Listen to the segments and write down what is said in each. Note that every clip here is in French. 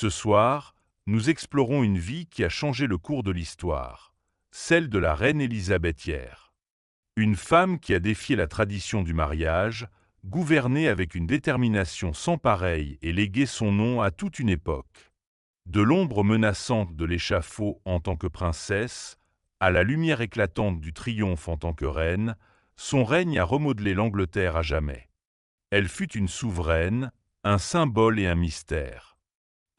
Ce soir, nous explorons une vie qui a changé le cours de l'histoire, celle de la reine élisabéthière. Une femme qui a défié la tradition du mariage, gouverné avec une détermination sans pareille et légué son nom à toute une époque. De l'ombre menaçante de l'échafaud en tant que princesse, à la lumière éclatante du triomphe en tant que reine, son règne a remodelé l'Angleterre à jamais. Elle fut une souveraine, un symbole et un mystère.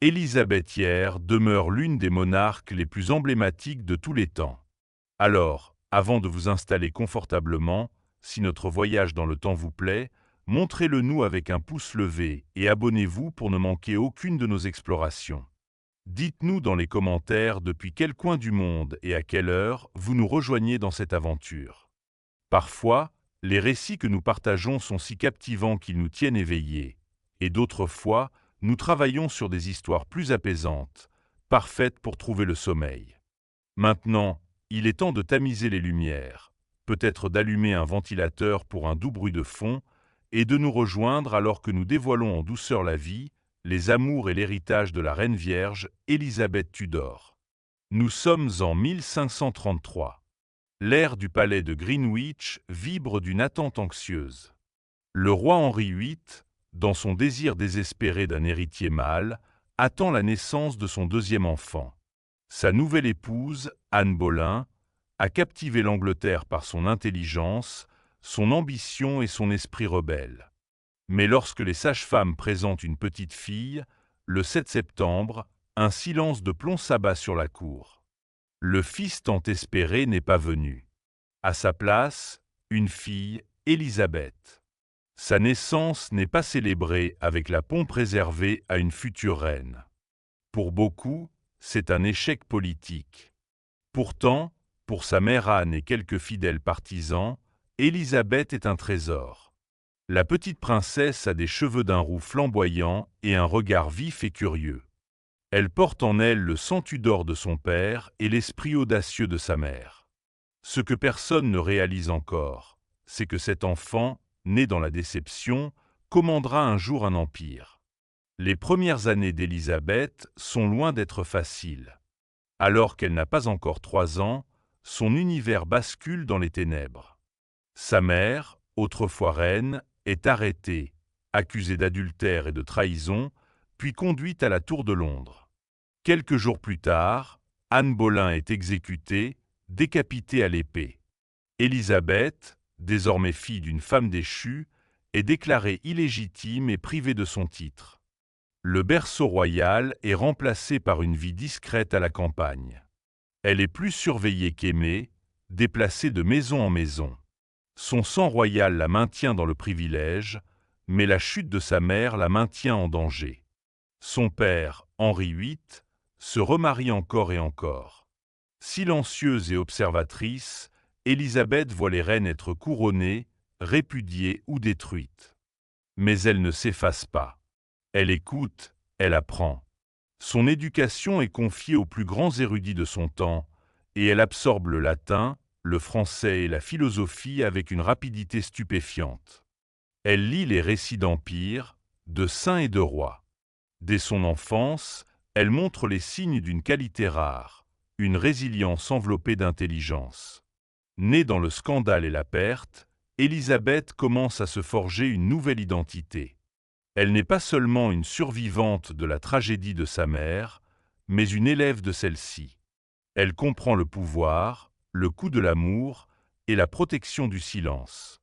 Élisabéthière demeure l'une des monarques les plus emblématiques de tous les temps. Alors, avant de vous installer confortablement, si notre voyage dans le temps vous plaît, montrez-le nous avec un pouce levé et abonnez-vous pour ne manquer aucune de nos explorations. Dites-nous dans les commentaires depuis quel coin du monde et à quelle heure vous nous rejoignez dans cette aventure. Parfois, les récits que nous partageons sont si captivants qu'ils nous tiennent éveillés, et d'autres fois, nous travaillons sur des histoires plus apaisantes, parfaites pour trouver le sommeil. Maintenant, il est temps de tamiser les lumières, peut-être d'allumer un ventilateur pour un doux bruit de fond, et de nous rejoindre alors que nous dévoilons en douceur la vie, les amours et l'héritage de la Reine Vierge, Élisabeth Tudor. Nous sommes en 1533. L'air du palais de Greenwich vibre d'une attente anxieuse. Le roi Henri VIII, dans son désir désespéré d'un héritier mâle, attend la naissance de son deuxième enfant. Sa nouvelle épouse, Anne Boleyn, a captivé l'Angleterre par son intelligence, son ambition et son esprit rebelle. Mais lorsque les sages-femmes présentent une petite fille, le 7 septembre, un silence de plomb s'abat sur la cour. Le fils tant espéré n'est pas venu. À sa place, une fille, Élisabeth. Sa naissance n'est pas célébrée avec la pompe réservée à une future reine. Pour beaucoup, c'est un échec politique. Pourtant, pour sa mère Anne et quelques fidèles partisans, Élisabeth est un trésor. La petite princesse a des cheveux d'un roux flamboyant et un regard vif et curieux. Elle porte en elle le sang Tudor de son père et l'esprit audacieux de sa mère. Ce que personne ne réalise encore, c'est que cet enfant, né dans la déception, commandera un jour un empire. Les premières années d'Élisabeth sont loin d'être faciles. Alors qu'elle n'a pas encore 3 ans, son univers bascule dans les ténèbres. Sa mère, autrefois reine, est arrêtée, accusée d'adultère et de trahison, puis conduite à la Tour de Londres. Quelques jours plus tard, Anne Boleyn est exécutée, décapitée à l'épée. Élisabeth, désormais fille d'une femme déchue, est déclarée illégitime et privée de son titre. Le berceau royal est remplacé par une vie discrète à la campagne. Elle est plus surveillée qu'aimée, déplacée de maison en maison. Son sang royal la maintient dans le privilège, mais la chute de sa mère la maintient en danger. Son père, Henri VIII, se remarie encore et encore. Silencieuse et observatrice, Élisabeth voit les reines être couronnées, répudiées ou détruites. Mais elle ne s'efface pas. Elle écoute, elle apprend. Son éducation est confiée aux plus grands érudits de son temps, et elle absorbe le latin, le français et la philosophie avec une rapidité stupéfiante. Elle lit les récits d'empires, de saints et de rois. Dès son enfance, elle montre les signes d'une qualité rare, une résilience enveloppée d'intelligence. Née dans le scandale et la perte, Élisabeth commence à se forger une nouvelle identité. Elle n'est pas seulement une survivante de la tragédie de sa mère, mais une élève de celle-ci. Elle comprend le pouvoir, le coût de l'amour et la protection du silence.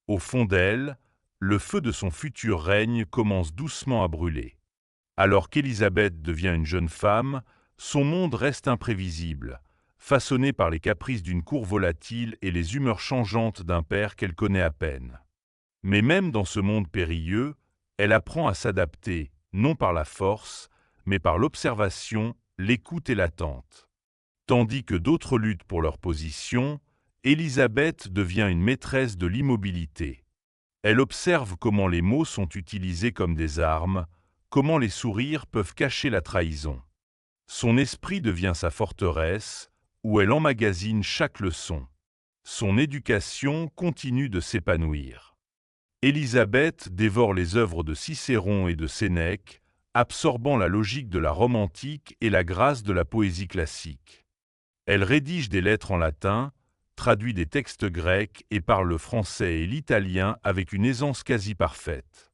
Au fond d'elle, le feu de son futur règne commence doucement à brûler. Alors qu'Élisabeth devient une jeune femme, son monde reste imprévisible, façonné par les caprices d'une cour volatile et les humeurs changeantes d'un père qu'elle connaît à peine. Mais même dans ce monde périlleux, elle apprend à s'adapter, non par la force, mais par l'observation, l'écoute et l'attente. Tandis que d'autres luttent pour leur position, Élisabeth devient une maîtresse de l'immobilité. Elle observe comment les mots sont utilisés comme des armes, comment les sourires peuvent cacher la trahison. Son esprit devient sa forteresse, où elle emmagasine chaque leçon. Son éducation continue de s'épanouir. Élisabeth dévore les œuvres de Cicéron et de Sénèque, absorbant la logique de la Rome antique et la grâce de la poésie classique. Elle rédige des lettres en latin, traduit des textes grecs et parle le français et l'italien avec une aisance quasi parfaite.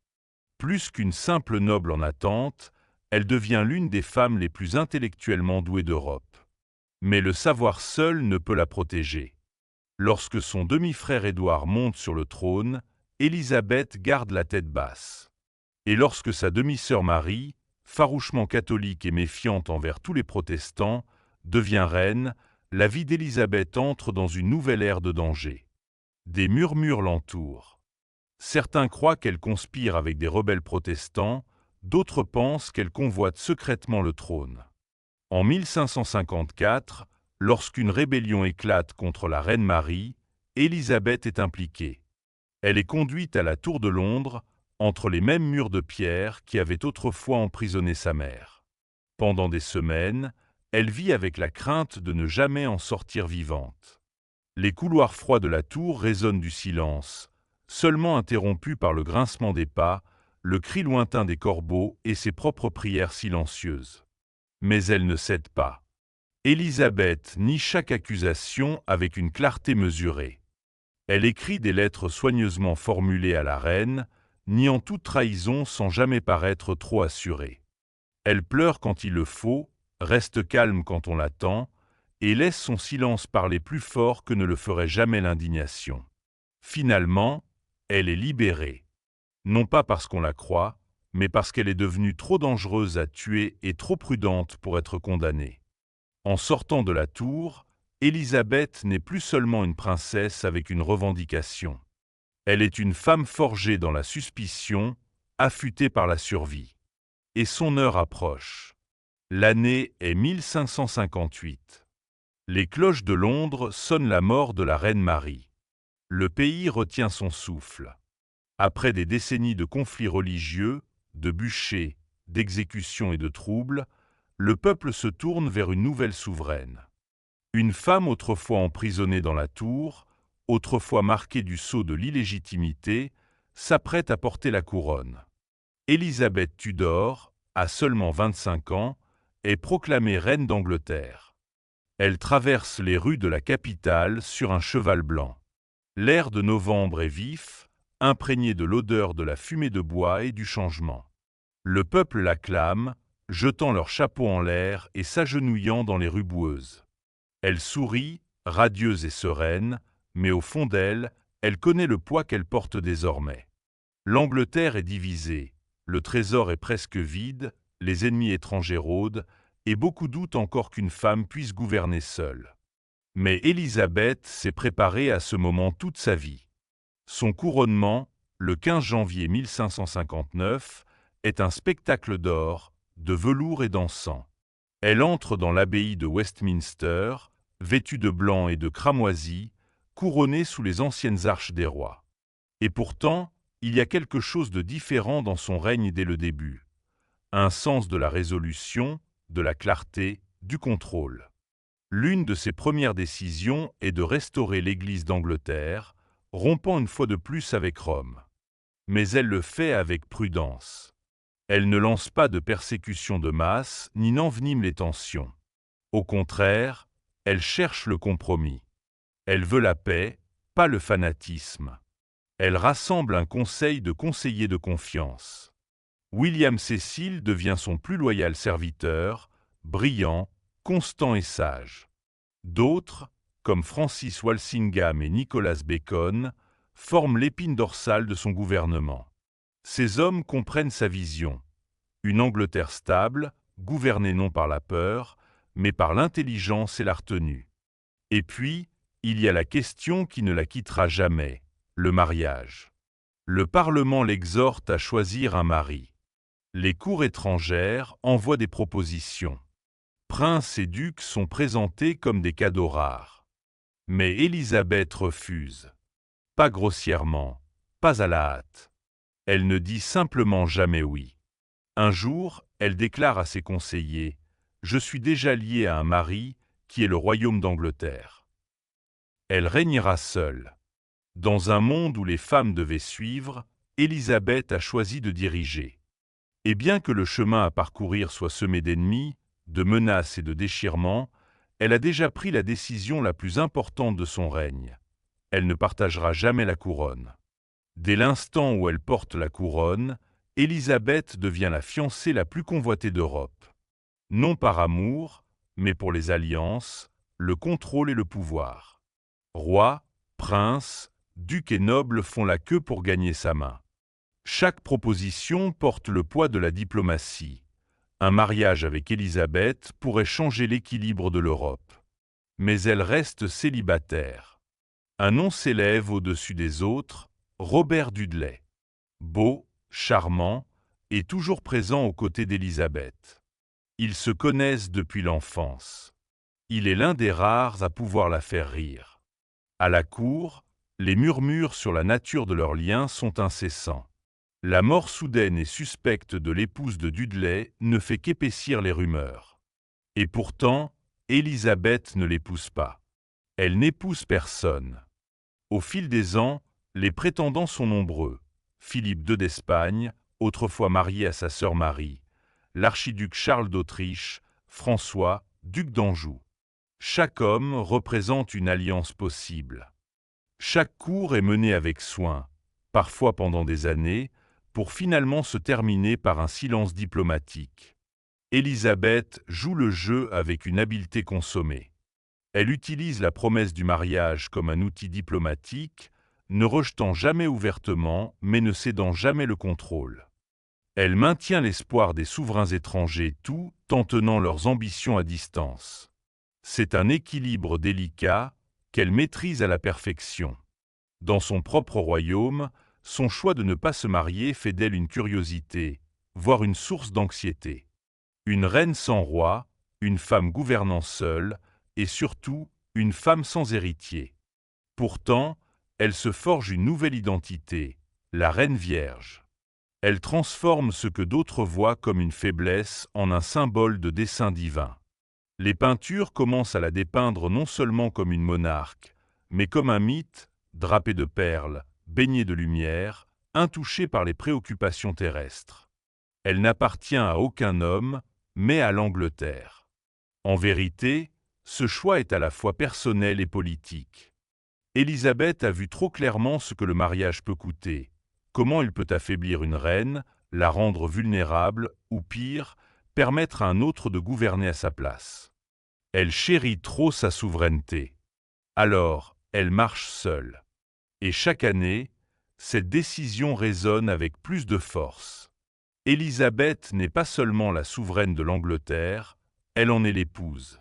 Plus qu'une simple noble en attente, elle devient l'une des femmes les plus intellectuellement douées d'Europe. Mais le savoir seul ne peut la protéger. Lorsque son demi-frère Édouard monte sur le trône, Élisabeth garde la tête basse. Et lorsque sa demi-sœur Marie, farouchement catholique et méfiante envers tous les protestants, devient reine, la vie d'Élisabeth entre dans une nouvelle ère de danger. Des murmures l'entourent. Certains croient qu'elle conspire avec des rebelles protestants, d'autres pensent qu'elle convoite secrètement le trône. En 1554, lorsqu'une rébellion éclate contre la reine Marie, Élisabeth est impliquée. Elle est conduite à la Tour de Londres, entre les mêmes murs de pierre qui avaient autrefois emprisonné sa mère. Pendant des semaines, elle vit avec la crainte de ne jamais en sortir vivante. Les couloirs froids de la tour résonnent du silence, seulement interrompus par le grincement des pas, le cri lointain des corbeaux et ses propres prières silencieuses. Mais elle ne cède pas. Élisabeth nie chaque accusation avec une clarté mesurée. Elle écrit des lettres soigneusement formulées à la reine, niant toute trahison sans jamais paraître trop assurée. Elle pleure quand il le faut, reste calme quand on l'attend, et laisse son silence parler plus fort que ne le ferait jamais l'indignation. Finalement, elle est libérée. Non pas parce qu'on la croit, mais parce qu'elle est devenue trop dangereuse à tuer et trop prudente pour être condamnée. En sortant de la tour, Élisabeth n'est plus seulement une princesse avec une revendication. Elle est une femme forgée dans la suspicion, affûtée par la survie. Et son heure approche. L'année est 1558. Les cloches de Londres sonnent la mort de la reine Marie. Le pays retient son souffle. Après des décennies de conflits religieux, de bûchers, d'exécutions et de troubles, le peuple se tourne vers une nouvelle souveraine. Une femme autrefois emprisonnée dans la tour, autrefois marquée du sceau de l'illégitimité, s'apprête à porter la couronne. Élisabeth Tudor, à seulement 25 ans, est proclamée reine d'Angleterre. Elle traverse les rues de la capitale sur un cheval blanc. L'air de novembre est vif, imprégné de l'odeur de la fumée de bois et du changement. Le peuple l'acclame, jetant leurs chapeaux en l'air et s'agenouillant dans les rues boueuses. Elle sourit, radieuse et sereine, mais au fond d'elle, elle connaît le poids qu'elle porte désormais. L'Angleterre est divisée, le trésor est presque vide, les ennemis étrangers rôdent, et beaucoup doutent encore qu'une femme puisse gouverner seule. Mais Élisabeth s'est préparée à ce moment toute sa vie. Son couronnement, le 15 janvier 1559, est un spectacle d'or, de velours et d'encens. Elle entre dans l'abbaye de Westminster, vêtue de blanc et de cramoisi, couronnée sous les anciennes arches des rois. Et pourtant, il y a quelque chose de différent dans son règne dès le début. Un sens de la résolution, de la clarté, du contrôle. L'une de ses premières décisions est de restaurer l'Église d'Angleterre, rompant une fois de plus avec Rome. Mais elle le fait avec prudence. Elle ne lance pas de persécution de masse, ni n'envenime les tensions. Au contraire, elle cherche le compromis. Elle veut la paix, pas le fanatisme. Elle rassemble un conseil de conseillers de confiance. William Cecil devient son plus loyal serviteur, brillant, constant et sage. D'autres, comme Francis Walsingham et Nicholas Bacon, forment l'épine dorsale de son gouvernement. Ces hommes comprennent sa vision. Une Angleterre stable, gouvernée non par la peur, mais par l'intelligence et la retenue. Et puis, il y a la question qui ne la quittera jamais, le mariage. Le Parlement l'exhorte à choisir un mari. Les cours étrangères envoient des propositions. Princes et ducs sont présentés comme des cadeaux rares. Mais Élisabeth refuse. Pas grossièrement, pas à la hâte. Elle ne dit simplement jamais oui. Un jour, elle déclare à ses conseillers « Je suis déjà liée à un mari qui est le royaume d'Angleterre. » Elle régnera seule. Dans un monde où les femmes devaient suivre, Élisabeth a choisi de diriger. Et bien que le chemin à parcourir soit semé d'ennemis, de menaces et de déchirements, elle a déjà pris la décision la plus importante de son règne. Elle ne partagera jamais la couronne. Dès l'instant où elle porte la couronne, Élisabeth devient la fiancée la plus convoitée d'Europe. Non par amour, mais pour les alliances, le contrôle et le pouvoir. Rois, princes, ducs et nobles font la queue pour gagner sa main. Chaque proposition porte le poids de la diplomatie. Un mariage avec Élisabeth pourrait changer l'équilibre de l'Europe. Mais elle reste célibataire. Un nom s'élève au-dessus des autres, Robert Dudley. Beau, charmant, et toujours présent aux côtés d'Élisabeth. Ils se connaissent depuis l'enfance. Il est l'un des rares à pouvoir la faire rire. À la cour, les murmures sur la nature de leur lien sont incessants. La mort soudaine et suspecte de l'épouse de Dudley ne fait qu'épaissir les rumeurs. Et pourtant, Élisabeth ne l'épouse pas. Elle n'épouse personne. Au fil des ans, les prétendants sont nombreux. Philippe II d'Espagne, autrefois marié à sa sœur Marie, l'archiduc Charles d'Autriche, François, duc d'Anjou. Chaque homme représente une alliance possible. Chaque cour est menée avec soin, parfois pendant des années, pour finalement se terminer par un silence diplomatique. Élisabeth joue le jeu avec une habileté consommée. Elle utilise la promesse du mariage comme un outil diplomatique, ne rejetant jamais ouvertement, mais ne cédant jamais le contrôle. Elle maintient l'espoir des souverains étrangers tout en tenant leurs ambitions à distance. C'est un équilibre délicat qu'elle maîtrise à la perfection. Dans son propre royaume, son choix de ne pas se marier fait d'elle une curiosité, voire une source d'anxiété. Une reine sans roi, une femme gouvernant seule, et surtout une femme sans héritier. Pourtant, elle se forge une nouvelle identité, la reine vierge. Elle transforme ce que d'autres voient comme une faiblesse en un symbole de dessein divin. Les peintures commencent à la dépeindre non seulement comme une monarque, mais comme un mythe, drapé de perles, baigné de lumière, intouché par les préoccupations terrestres. Elle n'appartient à aucun homme, mais à l'Angleterre. En vérité, ce choix est à la fois personnel et politique. Élisabeth a vu trop clairement ce que le mariage peut coûter, comment il peut affaiblir une reine, la rendre vulnérable, ou pire, permettre à un autre de gouverner à sa place. Elle chérit trop sa souveraineté. Alors, elle marche seule. Et chaque année, cette décision résonne avec plus de force. Élisabeth n'est pas seulement la souveraine de l'Angleterre, elle en est l'épouse.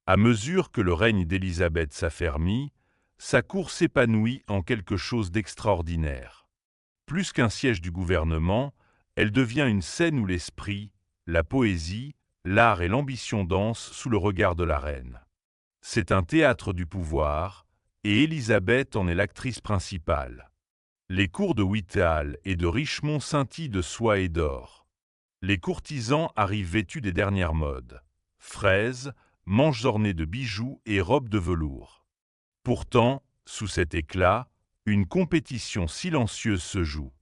À mesure que le règne d'Élisabeth s'affermit, sa cour s'épanouit en quelque chose d'extraordinaire. Plus qu'un siège du gouvernement, elle devient une scène où l'esprit, la poésie, l'art et l'ambition dansent sous le regard de la reine. C'est un théâtre du pouvoir, et Élisabeth en est l'actrice principale. Les cours de Whitehall et de Richmond scintillent de soie et d'or. Les courtisans arrivent vêtus des dernières modes. Fraises, manches ornées de bijoux et robes de velours. Pourtant, sous cet éclat, une compétition silencieuse se joue.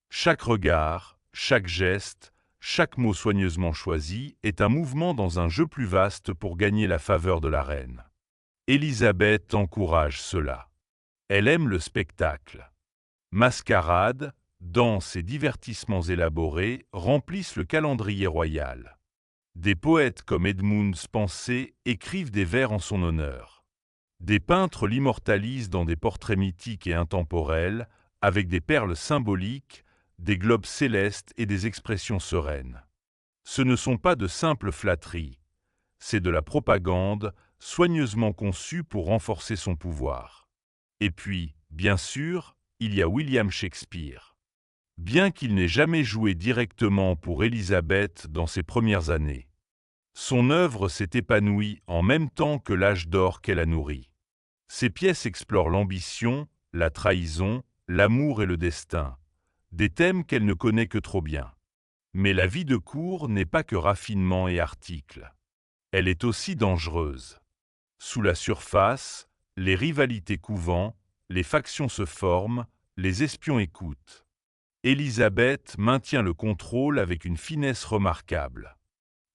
Chaque regard, chaque geste, chaque mot soigneusement choisi est un mouvement dans un jeu plus vaste pour gagner la faveur de la reine. Élisabeth encourage cela. Elle aime le spectacle. Mascarades, danses et divertissements élaborés remplissent le calendrier royal. Des poètes comme Edmund Spenser écrivent des vers en son honneur. Des peintres l'immortalisent dans des portraits mythiques et intemporels, avec des perles symboliques, des globes célestes et des expressions sereines. Ce ne sont pas de simples flatteries, c'est de la propagande soigneusement conçue pour renforcer son pouvoir. Et puis, bien sûr, il y a William Shakespeare. Bien qu'il n'ait jamais joué directement pour Élisabeth dans ses premières années, son œuvre s'est épanouie en même temps que l'âge d'or qu'elle a nourri. Ses pièces explorent l'ambition, la trahison, l'amour et le destin, des thèmes qu'elle ne connaît que trop bien. Mais la vie de cour n'est pas que raffinement et articles. Elle est aussi dangereuse. Sous la surface, les rivalités couvent, les factions se forment, les espions écoutent. Élisabeth maintient le contrôle avec une finesse remarquable.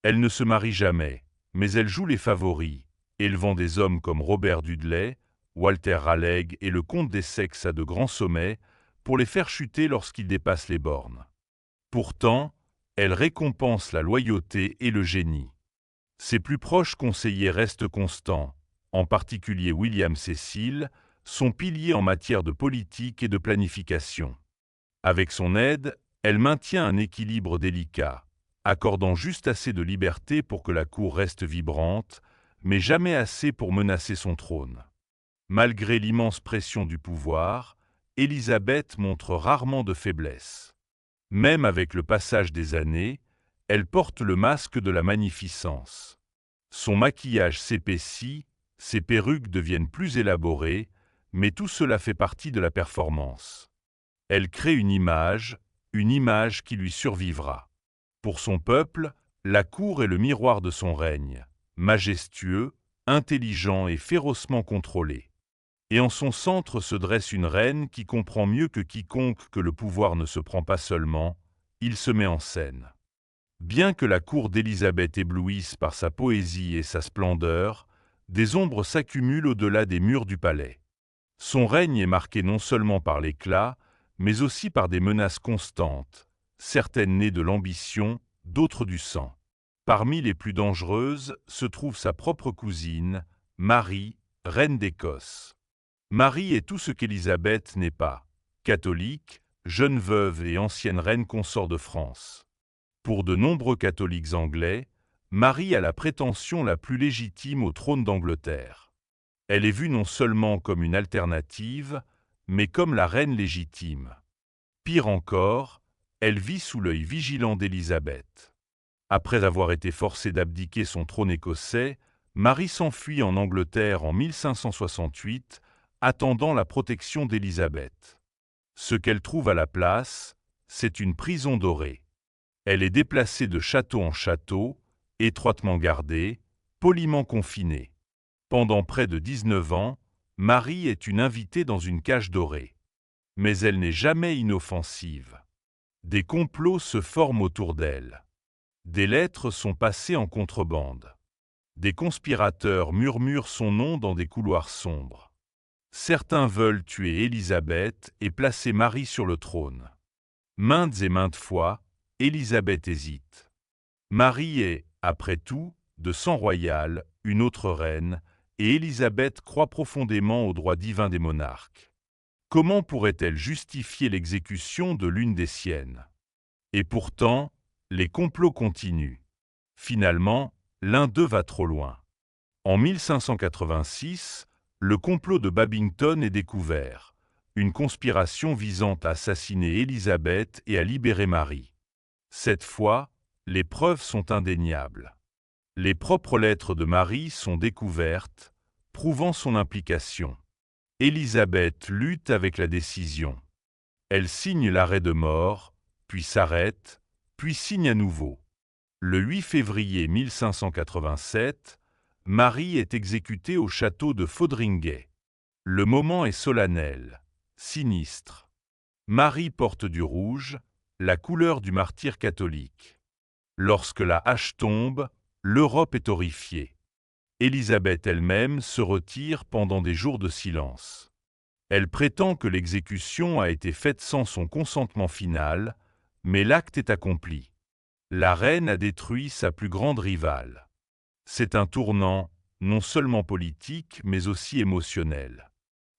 Elle ne se marie jamais, mais elle joue les favoris, élevant des hommes comme Robert Dudley, Walter Raleigh et le comte d'Essex à de grands sommets pour les faire chuter lorsqu'ils dépassent les bornes. Pourtant, elle récompense la loyauté et le génie. Ses plus proches conseillers restent constants, en particulier William Cecil, son pilier en matière de politique et de planification. Avec son aide, elle maintient un équilibre délicat, accordant juste assez de liberté pour que la cour reste vibrante, mais jamais assez pour menacer son trône. Malgré l'immense pression du pouvoir, Élisabeth montre rarement de faiblesse. Même avec le passage des années, elle porte le masque de la magnificence. Son maquillage s'épaissit, ses perruques deviennent plus élaborées, mais tout cela fait partie de la performance. Elle crée une image qui lui survivra. Pour son peuple, la cour est le miroir de son règne, majestueux, intelligent et férocement contrôlé. Et en son centre se dresse une reine qui comprend mieux que quiconque que le pouvoir ne se prend pas seulement, il se met en scène. Bien que la cour d'Élisabeth éblouisse par sa poésie et sa splendeur, des ombres s'accumulent au-delà des murs du palais. Son règne est marqué non seulement par l'éclat, mais aussi par des menaces constantes, certaines nées de l'ambition, d'autres du sang. Parmi les plus dangereuses se trouve sa propre cousine, Marie, reine d'Écosse. Marie est tout ce qu'Élisabeth n'est pas, catholique, jeune veuve et ancienne reine consort de France. Pour de nombreux catholiques anglais, Marie a la prétention la plus légitime au trône d'Angleterre. Elle est vue non seulement comme une alternative, mais comme la reine légitime. Pire encore, elle vit sous l'œil vigilant d'Élisabeth. Après avoir été forcée d'abdiquer son trône écossais, Marie s'enfuit en Angleterre en 1568, attendant la protection d'Élisabeth. Ce qu'elle trouve à la place, c'est une prison dorée. Elle est déplacée de château en château, étroitement gardée, poliment confinée. Pendant près de 19 ans, Marie est une invitée dans une cage dorée. Mais elle n'est jamais inoffensive. Des complots se forment autour d'elle. Des lettres sont passées en contrebande. Des conspirateurs murmurent son nom dans des couloirs sombres. Certains veulent tuer Élisabeth et placer Marie sur le trône. Maintes et maintes fois, Élisabeth hésite. Marie est, après tout, de sang royal, une autre reine, et Élisabeth croit profondément au droit divin des monarques. Comment pourrait-elle justifier l'exécution de l'une des siennes? Et pourtant, les complots continuent. Finalement, l'un d'eux va trop loin. En 1586, le complot de Babington est découvert, une conspiration visant à assassiner Élisabeth et à libérer Marie. Cette fois, les preuves sont indéniables. Les propres lettres de Marie sont découvertes, prouvant son implication. Élisabeth lutte avec la décision. Elle signe l'arrêt de mort, puis s'arrête, puis signe à nouveau. Le 8 février 1587, Marie est exécutée au château de Fotheringhay. Le moment est solennel, sinistre. Marie porte du rouge, la couleur du martyr catholique. Lorsque la hache tombe, l'Europe est horrifiée. Élisabeth elle-même se retire pendant des jours de silence. Elle prétend que l'exécution a été faite sans son consentement final, mais l'acte est accompli. La reine a détruit sa plus grande rivale. C'est un tournant, non seulement politique, mais aussi émotionnel.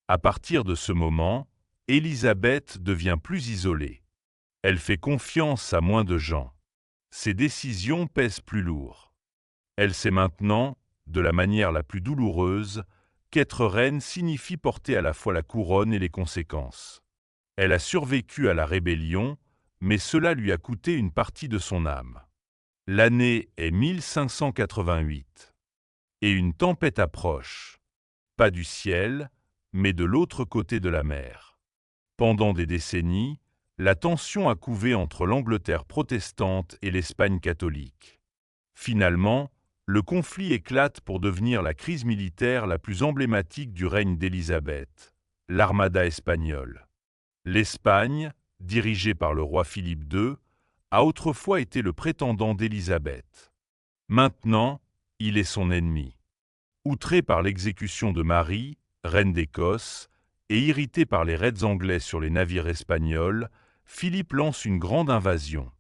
À partir de ce moment, Élisabeth devient plus isolée. Elle fait confiance à moins de gens. Ses décisions pèsent plus lourd. Elle sait maintenant, de la manière la plus douloureuse, qu'être reine signifie porter à la fois la couronne et les conséquences. Elle a survécu à la rébellion, mais cela lui a coûté une partie de son âme. L'année est 1588. Et une tempête approche. Pas du ciel, mais de l'autre côté de la mer. Pendant des décennies, la tension a couvé entre l'Angleterre protestante et l'Espagne catholique. Finalement, le conflit éclate pour devenir la crise militaire la plus emblématique du règne d'Élisabeth, l'Armada espagnole. L'Espagne, dirigé par le roi Philippe II, a autrefois été le prétendant d'Élisabeth. Maintenant, il est son ennemi. Outré par l'exécution de Marie, reine d'Écosse, et irrité par les raids anglais sur les navires espagnols, Philippe lance une grande invasion.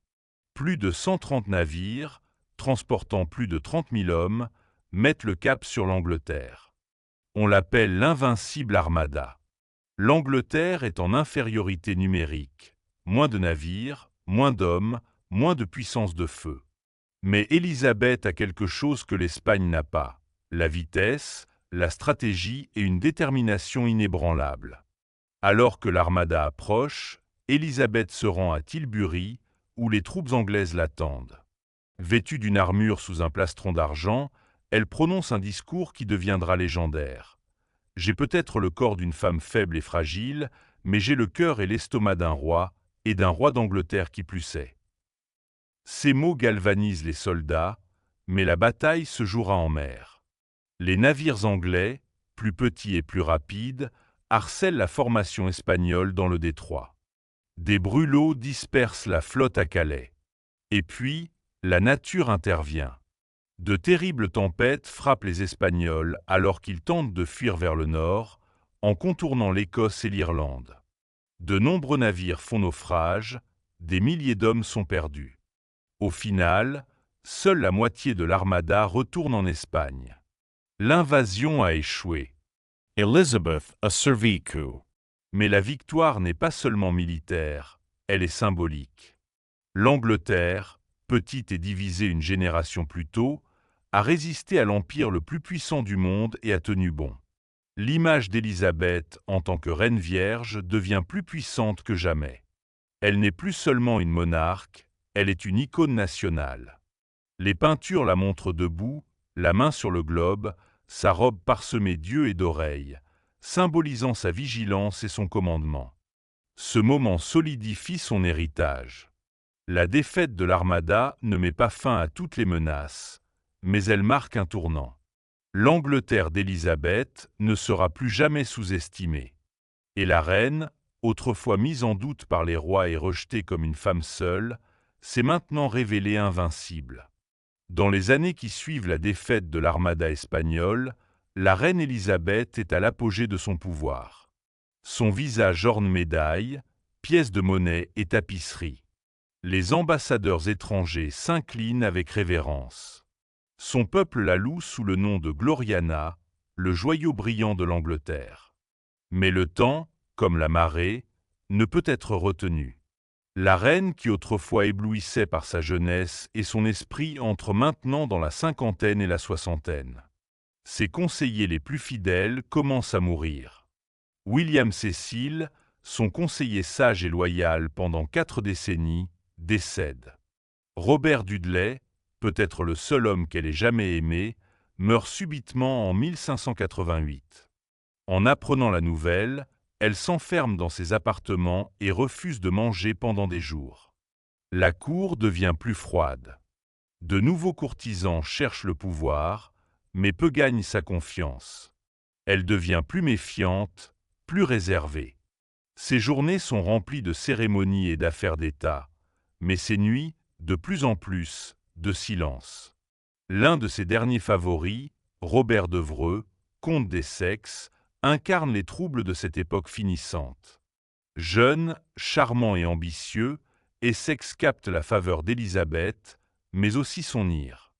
Plus de 130 navires, transportant plus de 30 000 hommes, mettent le cap sur l'Angleterre. On l'appelle l'Invincible Armada. L'Angleterre est en infériorité numérique. Moins de navires, moins d'hommes, moins de puissance de feu. Mais Élisabeth a quelque chose que l'Espagne n'a pas: la vitesse, la stratégie et une détermination inébranlable. Alors que l'armada approche, Élisabeth se rend à Tilbury, où les troupes anglaises l'attendent. Vêtue d'une armure sous un plastron d'argent, elle prononce un discours qui deviendra légendaire. « J'ai peut-être le corps d'une femme faible et fragile, mais j'ai le cœur et l'estomac d'un roi, et d'un roi d'Angleterre qui plus est. » Ces mots galvanisent les soldats, mais la bataille se jouera en mer. Les navires anglais, plus petits et plus rapides, harcèlent la formation espagnole dans le détroit. Des brûlots dispersent la flotte à Calais. Et puis, la nature intervient. De terribles tempêtes frappent les Espagnols alors qu'ils tentent de fuir vers le nord, en contournant l'Écosse et l'Irlande. De nombreux navires font naufrage, des milliers d'hommes sont perdus. Au final, seule la moitié de l'armada retourne en Espagne. L'invasion a échoué. Elizabeth a survécu. Mais la victoire n'est pas seulement militaire, elle est symbolique. L'Angleterre, petite et divisée une génération plus tôt, a résisté à l'empire le plus puissant du monde et a tenu bon. L'image d'Élisabeth en tant que reine vierge devient plus puissante que jamais. Elle n'est plus seulement une monarque, elle est une icône nationale. Les peintures la montrent debout, la main sur le globe, sa robe parsemée d'yeux et d'oreilles, symbolisant sa vigilance et son commandement. Ce moment solidifie son héritage. La défaite de l'Armada ne met pas fin à toutes les menaces, mais elle marque un tournant. L'Angleterre d'Élisabeth ne sera plus jamais sous-estimée. Et la reine, autrefois mise en doute par les rois et rejetée comme une femme seule, s'est maintenant révélée invincible. Dans les années qui suivent la défaite de l'Armada espagnole, la reine Élisabeth est à l'apogée de son pouvoir. Son visage orne médailles, pièces de monnaie et tapisseries. Les ambassadeurs étrangers s'inclinent avec révérence. Son peuple la loue sous le nom de Gloriana, le joyau brillant de l'Angleterre. Mais le temps, comme la marée, ne peut être retenu. La reine qui autrefois éblouissait par sa jeunesse et son esprit entre maintenant dans la cinquantaine et la soixantaine. Ses conseillers les plus fidèles commencent à mourir. William Cecil, son conseiller sage et loyal pendant 4 décennies, décède. Robert Dudley, peut-être le seul homme qu'elle ait jamais aimé, meurt subitement en 1588. En apprenant la nouvelle, elle s'enferme dans ses appartements et refuse de manger pendant des jours. La cour devient plus froide. De nouveaux courtisans cherchent le pouvoir, mais peu gagnent sa confiance. Elle devient plus méfiante, plus réservée. Ses journées sont remplies de cérémonies et d'affaires d'État, mais ses nuits, de plus en plus, de silence. L'un de ses derniers favoris, Robert d'Evreux, comte d'Essex, incarne les troubles de cette époque finissante. Jeune, charmant et ambitieux, Essex capte la faveur d'Élisabeth, mais aussi son ire.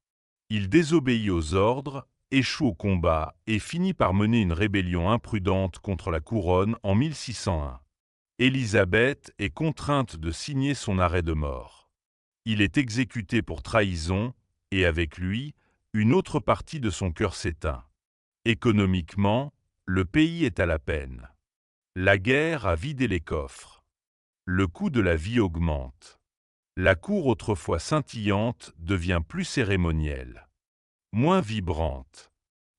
Il désobéit aux ordres, échoue au combat et finit par mener une rébellion imprudente contre la couronne en 1601. Élisabeth est contrainte de signer son arrêt de mort. Il est exécuté pour trahison et avec lui, une autre partie de son cœur s'éteint. Économiquement, le pays est à la peine. La guerre a vidé les coffres. Le coût de la vie augmente. La cour autrefois scintillante devient plus cérémonielle, moins vibrante.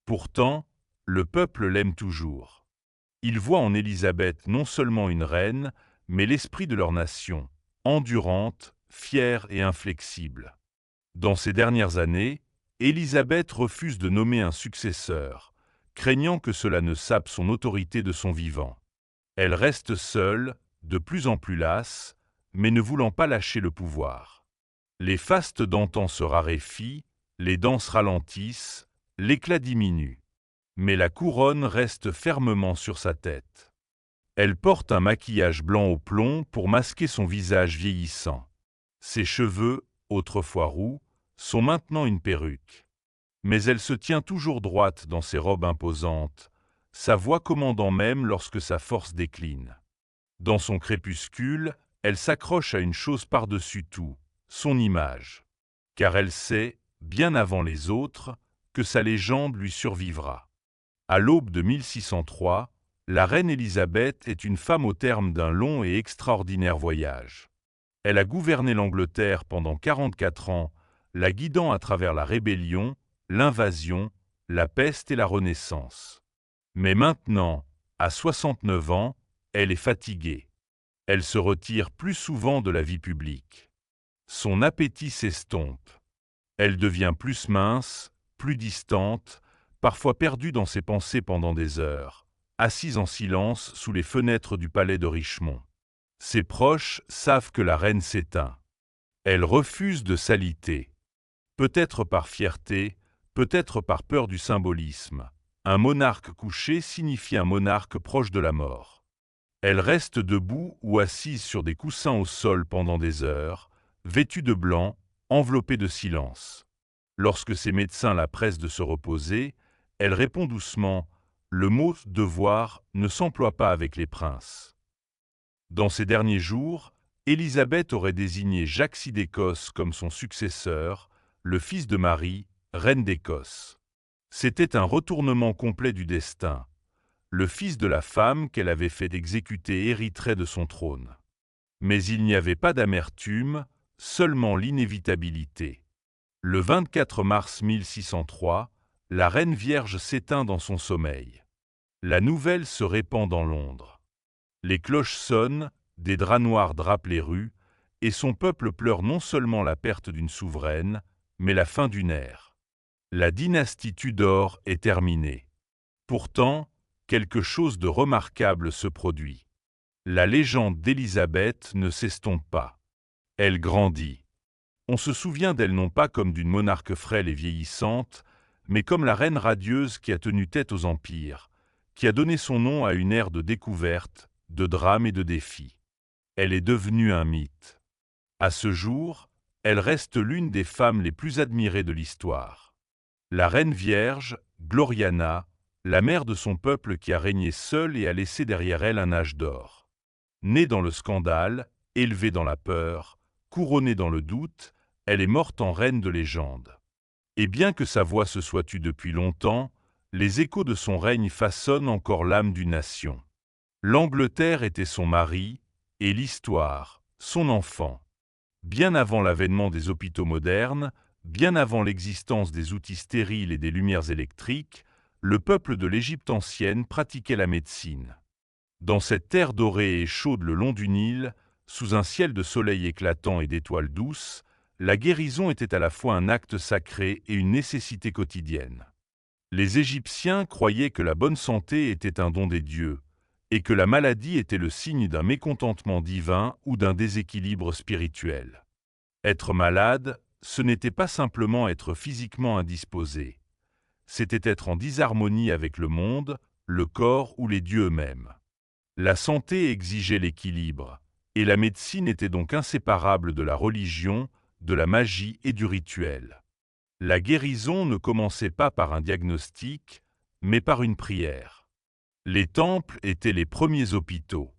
Pourtant, le peuple l'aime toujours. Il voit en Élisabeth non seulement une reine, mais l'esprit de leur nation, endurante, fière et inflexible. Dans ces dernières années, Élisabeth refuse de nommer un successeur, craignant que cela ne sape son autorité de son vivant. Elle reste seule, de plus en plus lasse, mais ne voulant pas lâcher le pouvoir. Les fastes d'antan se raréfient, les danses ralentissent, l'éclat diminue. Mais la couronne reste fermement sur sa tête. Elle porte un maquillage blanc au plomb pour masquer son visage vieillissant. Ses cheveux, autrefois roux, sont maintenant une perruque. Mais elle se tient toujours droite dans ses robes imposantes, sa voix commandant même lorsque sa force décline. Dans son crépuscule, elle s'accroche à une chose par-dessus tout, son image. Car elle sait, bien avant les autres, que sa légende lui survivra. À l'aube de 1603, la reine Élisabeth est une femme au terme d'un long et extraordinaire voyage. Elle a gouverné l'Angleterre pendant 44 ans, la guidant à travers la rébellion, l'invasion, la peste et la Renaissance. Mais maintenant, à 69 ans, elle est fatiguée. Elle se retire plus souvent de la vie publique. Son appétit s'estompe. Elle devient plus mince, plus distante, parfois perdue dans ses pensées pendant des heures, assise en silence sous les fenêtres du palais de Richmond. Ses proches savent que la reine s'éteint. Elle refuse de s'aliter. Peut-être par fierté, peut-être par peur du symbolisme. Un monarque couché signifie un monarque proche de la mort. Elle reste debout ou assise sur des coussins au sol pendant des heures, vêtue de blanc, enveloppée de silence. Lorsque ses médecins la pressent de se reposer, elle répond doucement « Le mot « devoir » ne s'emploie pas avec les princes ». Dans ces derniers jours, Élisabeth aurait désigné Jacques VI d'Écosse comme son successeur, le fils de Marie, reine d'Écosse. C'était un retournement complet du destin. Le fils de la femme qu'elle avait fait exécuter hériterait de son trône. Mais il n'y avait pas d'amertume, seulement l'inévitabilité. Le 24 mars 1603, la reine vierge s'éteint dans son sommeil. La nouvelle se répand dans Londres. Les cloches sonnent, des draps noirs drapent les rues, et son peuple pleure non seulement la perte d'une souveraine, mais la fin d'une ère. La dynastie Tudor est terminée. Pourtant, quelque chose de remarquable se produit. La légende d'Élisabeth ne s'estompe pas. Elle grandit. On se souvient d'elle non pas comme d'une monarque frêle et vieillissante, mais comme la reine radieuse qui a tenu tête aux empires, qui a donné son nom à une ère de découvertes, de drames et de défis. Elle est devenue un mythe. À ce jour, elle reste l'une des femmes les plus admirées de l'histoire. La reine vierge, Gloriana, la mère de son peuple qui a régné seule et a laissé derrière elle un âge d'or. Née dans le scandale, élevée dans la peur, couronnée dans le doute, elle est morte en reine de légende. Et bien que sa voix se soit tue depuis longtemps, les échos de son règne façonnent encore l'âme d'une nation. L'Angleterre était son mari, et l'histoire, son enfant. Bien avant l'avènement des hôpitaux modernes, bien avant l'existence des outils stériles et des lumières électriques, le peuple de l'Égypte ancienne pratiquait la médecine. Dans cette terre dorée et chaude le long du Nil, sous un ciel de soleil éclatant et d'étoiles douces, la guérison était à la fois un acte sacré et une nécessité quotidienne. Les Égyptiens croyaient que la bonne santé était un don des dieux, et que la maladie était le signe d'un mécontentement divin ou d'un déséquilibre spirituel. Être malade, ce n'était pas simplement être physiquement indisposé. C'était être en disharmonie avec le monde, le corps ou les dieux eux-mêmes. La santé exigeait l'équilibre, et la médecine était donc inséparable de la religion, de la magie et du rituel. La guérison ne commençait pas par un diagnostic, mais par une prière. Les temples étaient les premiers hôpitaux.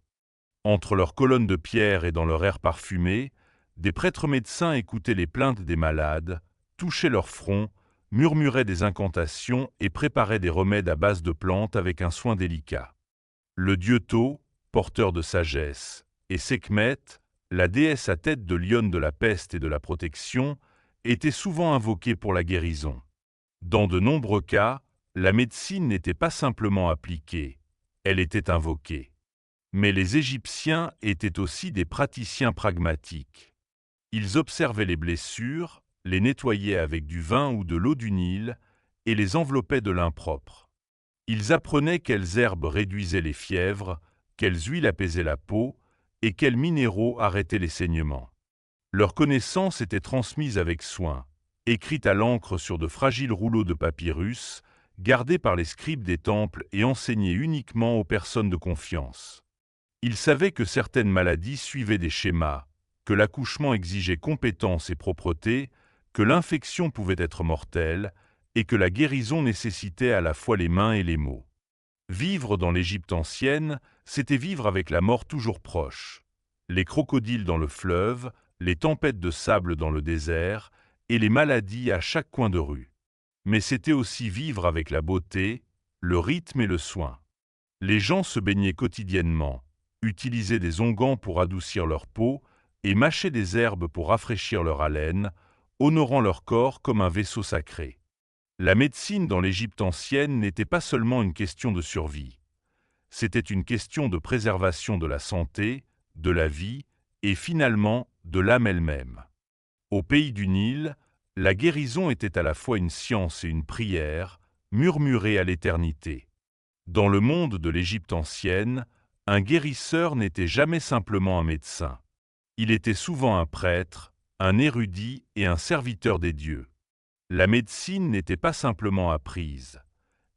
Entre leurs colonnes de pierre et dans leur air parfumé, des prêtres médecins écoutaient les plaintes des malades, touchaient leur front, murmuraient des incantations et préparaient des remèdes à base de plantes avec un soin délicat. Le dieu Thoth, porteur de sagesse, et Sekhmet, la déesse à tête de lionne de la peste et de la protection, étaient souvent invoqués pour la guérison. Dans de nombreux cas, la médecine n'était pas simplement appliquée, elle était invoquée. Mais les Égyptiens étaient aussi des praticiens pragmatiques. Ils observaient les blessures, les nettoyaient avec du vin ou de l'eau du Nil et les enveloppaient de lin propre. Ils apprenaient quelles herbes réduisaient les fièvres, quelles huiles apaisaient la peau et quels minéraux arrêtaient les saignements. Leur connaissance était transmise avec soin, écrite à l'encre sur de fragiles rouleaux de papyrus, gardés par les scribes des temples et enseignés uniquement aux personnes de confiance. Ils savaient que certaines maladies suivaient des schémas, que l'accouchement exigeait compétence et propreté, que l'infection pouvait être mortelle, et que la guérison nécessitait à la fois les mains et les mots. Vivre dans l'Égypte ancienne, c'était vivre avec la mort toujours proche. Les crocodiles dans le fleuve, les tempêtes de sable dans le désert, et les maladies à chaque coin de rue. Mais c'était aussi vivre avec la beauté, le rythme et le soin. Les gens se baignaient quotidiennement, utilisaient des onguents pour adoucir leur peau et mâchaient des herbes pour rafraîchir leur haleine, honorant leur corps comme un vaisseau sacré. La médecine dans l'Égypte ancienne n'était pas seulement une question de survie. C'était une question de préservation de la santé, de la vie et finalement de l'âme elle-même. Au pays du Nil, la guérison était à la fois une science et une prière, murmurée à l'éternité. Dans le monde de l'Égypte ancienne, un guérisseur n'était jamais simplement un médecin. Il était souvent un prêtre, un érudit et un serviteur des dieux. La médecine n'était pas simplement apprise,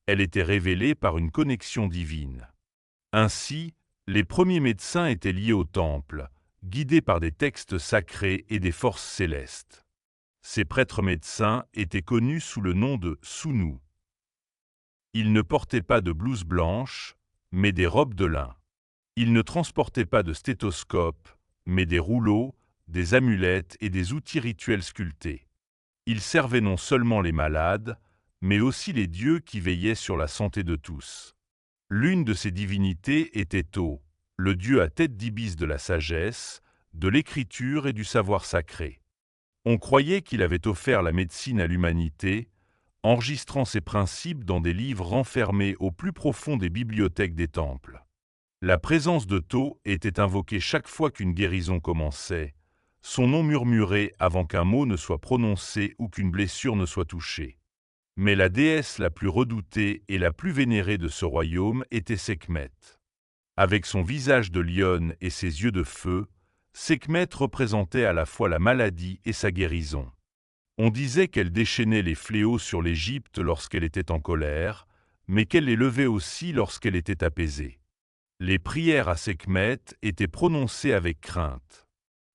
elle était révélée par une connexion divine. Ainsi, les premiers médecins étaient liés au temple, guidés par des textes sacrés et des forces célestes. Ces prêtres médecins étaient connus sous le nom de Sounou. Ils ne portaient pas de blouse blanche, mais des robes de lin. Ils ne transportaient pas de stéthoscope, mais des rouleaux, des amulettes et des outils rituels sculptés. Ils servaient non seulement les malades, mais aussi les dieux qui veillaient sur la santé de tous. L'une de ces divinités était Tho, le dieu à tête d'ibis de la sagesse, de l'écriture et du savoir sacré. On croyait qu'il avait offert la médecine à l'humanité, enregistrant ses principes dans des livres renfermés au plus profond des bibliothèques des temples. La présence de Tho était invoquée chaque fois qu'une guérison commençait, son nom murmuré avant qu'un mot ne soit prononcé ou qu'une blessure ne soit touchée. Mais la déesse la plus redoutée et la plus vénérée de ce royaume était Sekhmet. Avec son visage de lionne et ses yeux de feu, Sekhmet représentait à la fois la maladie et sa guérison. On disait qu'elle déchaînait les fléaux sur l'Égypte lorsqu'elle était en colère, mais qu'elle les levait aussi lorsqu'elle était apaisée. Les prières à Sekhmet étaient prononcées avec crainte.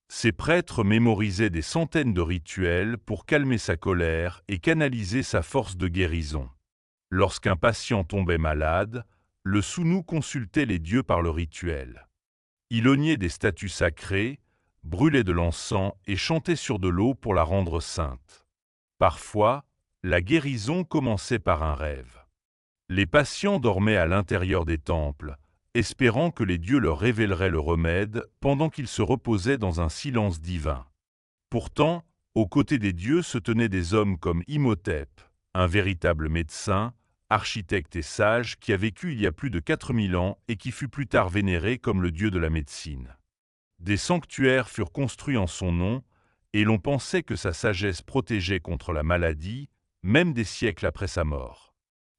Ces prêtres mémorisaient des centaines de rituels pour calmer sa colère et canaliser sa force de guérison. Lorsqu'un patient tombait malade, le Sounou consultait les dieux par le rituel. Il oignait des statues sacrées, brûlait de l'encens et chantait sur de l'eau pour la rendre sainte. Parfois, la guérison commençait par un rêve. Les patients dormaient à l'intérieur des temples, espérant que les dieux leur révéleraient le remède pendant qu'ils se reposaient dans un silence divin. Pourtant, aux côtés des dieux se tenaient des hommes comme Imhotep, un véritable médecin, architecte et sage qui a vécu il y a plus de 4000 ans et qui fut plus tard vénéré comme le dieu de la médecine. Des sanctuaires furent construits en son nom, et l'on pensait que sa sagesse protégeait contre la maladie, même des siècles après sa mort.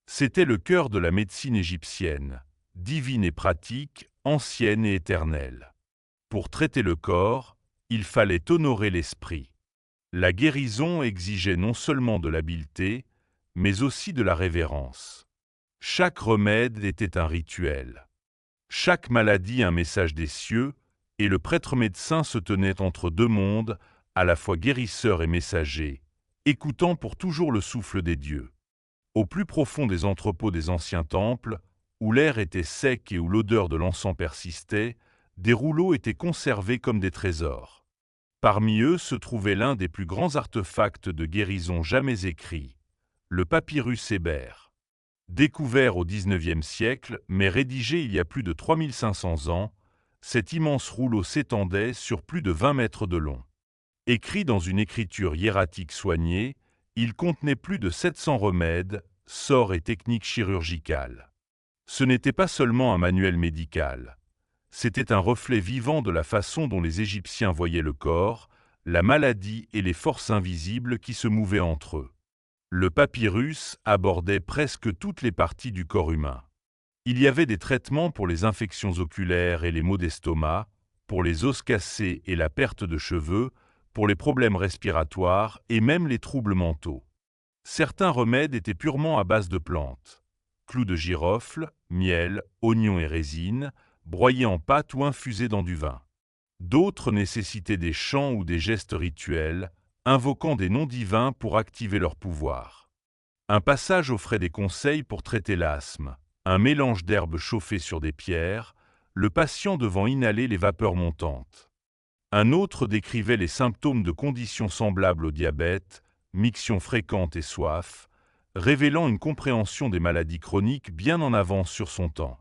C'était le cœur de la médecine égyptienne, divine et pratique, ancienne et éternelle. Pour traiter le corps, il fallait honorer l'esprit. La guérison exigeait non seulement de l'habileté, mais aussi de la révérence. Chaque remède était un rituel. Chaque maladie un message des cieux, et le prêtre médecin se tenait entre deux mondes, à la fois guérisseur et messager, écoutant pour toujours le souffle des dieux. Au plus profond des entrepôts des anciens temples, où l'air était sec et où l'odeur de l'encens persistait, des rouleaux étaient conservés comme des trésors. Parmi eux se trouvait l'un des plus grands artefacts de guérison jamais écrits, le papyrus hébert. Découvert au XIXe siècle, mais rédigé il y a plus de 3500 ans, cet immense rouleau s'étendait sur plus de 20 mètres de long. Écrit dans une écriture hiératique soignée, il contenait plus de 700 remèdes, sorts et techniques chirurgicales. Ce n'était pas seulement un manuel médical. C'était un reflet vivant de la façon dont les Égyptiens voyaient le corps, la maladie et les forces invisibles qui se mouvaient entre eux. Le papyrus abordait presque toutes les parties du corps humain. Il y avait des traitements pour les infections oculaires et les maux d'estomac, pour les os cassés et la perte de cheveux, pour les problèmes respiratoires et même les troubles mentaux. Certains remèdes étaient purement à base de plantes. Clous de girofle, miel, oignons et résine, broyés en pâte ou infusés dans du vin. D'autres nécessitaient des chants ou des gestes rituels, invoquant des noms divins pour activer leur pouvoir. Un passage offrait des conseils pour traiter l'asthme, un mélange d'herbes chauffées sur des pierres, le patient devant inhaler les vapeurs montantes. Un autre décrivait les symptômes de conditions semblables au diabète, miction fréquente et soif, révélant une compréhension des maladies chroniques bien en avance sur son temps.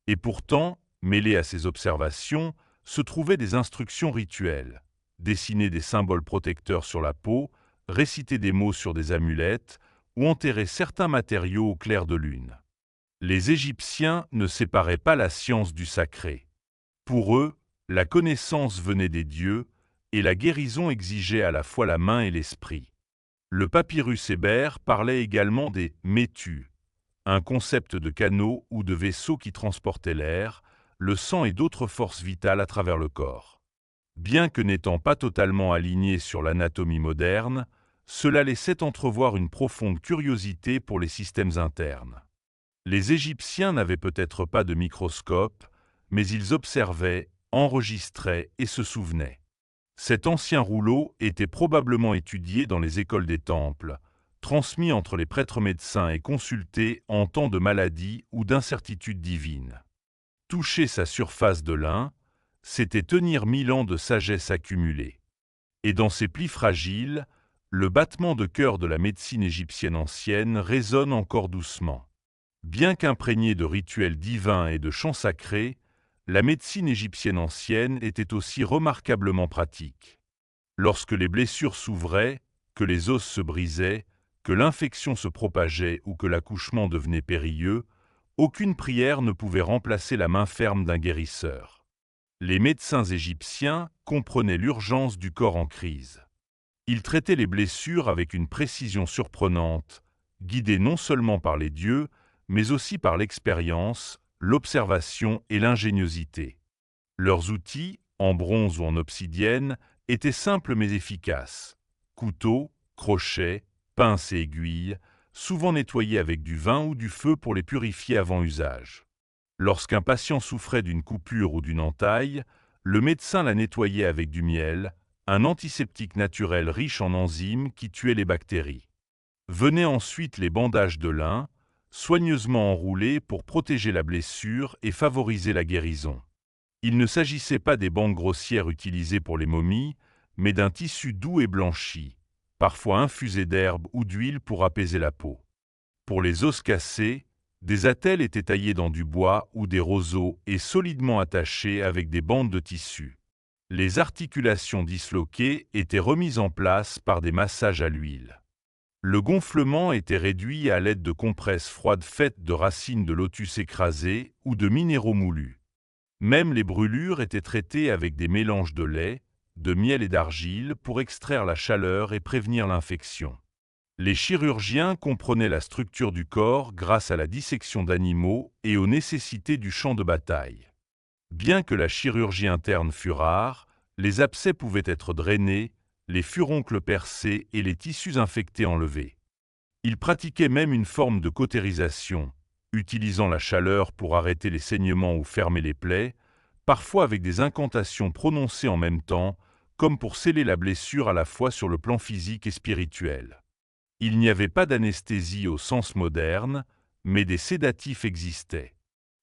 Et pourtant, mêlées à ces observations, se trouvaient des instructions rituelles, dessiner des symboles protecteurs sur la peau, réciter des mots sur des amulettes ou enterrer certains matériaux au clair de lune. Les Égyptiens ne séparaient pas la science du sacré. Pour eux, la connaissance venait des dieux et la guérison exigeait à la fois la main et l'esprit. Le papyrus hébert parlait également des métus, un concept de canaux ou de vaisseaux qui transportaient l'air, le sang et d'autres forces vitales à travers le corps. Bien que n'étant pas totalement aligné sur l'anatomie moderne, cela laissait entrevoir une profonde curiosité pour les systèmes internes. Les Égyptiens n'avaient peut-être pas de microscope, mais ils observaient, enregistraient et se souvenaient. Cet ancien rouleau était probablement étudié dans les écoles des temples, transmis entre les prêtres médecins et consulté en temps de maladie ou d'incertitude divine. Toucher sa surface de lin, c'était tenir 1000 ans de sagesse accumulée. Et dans ces plis fragiles, le battement de cœur de la médecine égyptienne ancienne résonne encore doucement. Bien qu'imprégné de rituels divins et de chants sacrés, la médecine égyptienne ancienne était aussi remarquablement pratique. Lorsque les blessures s'ouvraient, que les os se brisaient, que l'infection se propageait ou que l'accouchement devenait périlleux, aucune prière ne pouvait remplacer la main ferme d'un guérisseur. Les médecins égyptiens comprenaient l'urgence du corps en crise. Ils traitaient les blessures avec une précision surprenante, guidés non seulement par les dieux, mais aussi par l'expérience, l'observation et l'ingéniosité. Leurs outils, en bronze ou en obsidienne, étaient simples mais efficaces. Couteaux, crochets, pinces et aiguilles, souvent nettoyés avec du vin ou du feu pour les purifier avant usage. Lorsqu'un patient souffrait d'une coupure ou d'une entaille, le médecin la nettoyait avec du miel, un antiseptique naturel riche en enzymes qui tuait les bactéries. Venaient ensuite les bandages de lin, soigneusement enroulés pour protéger la blessure et favoriser la guérison. Il ne s'agissait pas des bandes grossières utilisées pour les momies, mais d'un tissu doux et blanchi, parfois infusé d'herbes ou d'huile pour apaiser la peau. Pour les os cassés, des attelles étaient taillées dans du bois ou des roseaux et solidement attachées avec des bandes de tissu. Les articulations disloquées étaient remises en place par des massages à l'huile. Le gonflement était réduit à l'aide de compresses froides faites de racines de lotus écrasées ou de minéraux moulus. Même les brûlures étaient traitées avec des mélanges de lait, de miel et d'argile pour extraire la chaleur et prévenir l'infection. Les chirurgiens comprenaient la structure du corps grâce à la dissection d'animaux et aux nécessités du champ de bataille. Bien que la chirurgie interne fût rare, les abcès pouvaient être drainés, les furoncles percés et les tissus infectés enlevés. Ils pratiquaient même une forme de cautérisation, utilisant la chaleur pour arrêter les saignements ou fermer les plaies, parfois avec des incantations prononcées en même temps, comme pour sceller la blessure à la fois sur le plan physique et spirituel. Il n'y avait pas d'anesthésie au sens moderne, mais des sédatifs existaient.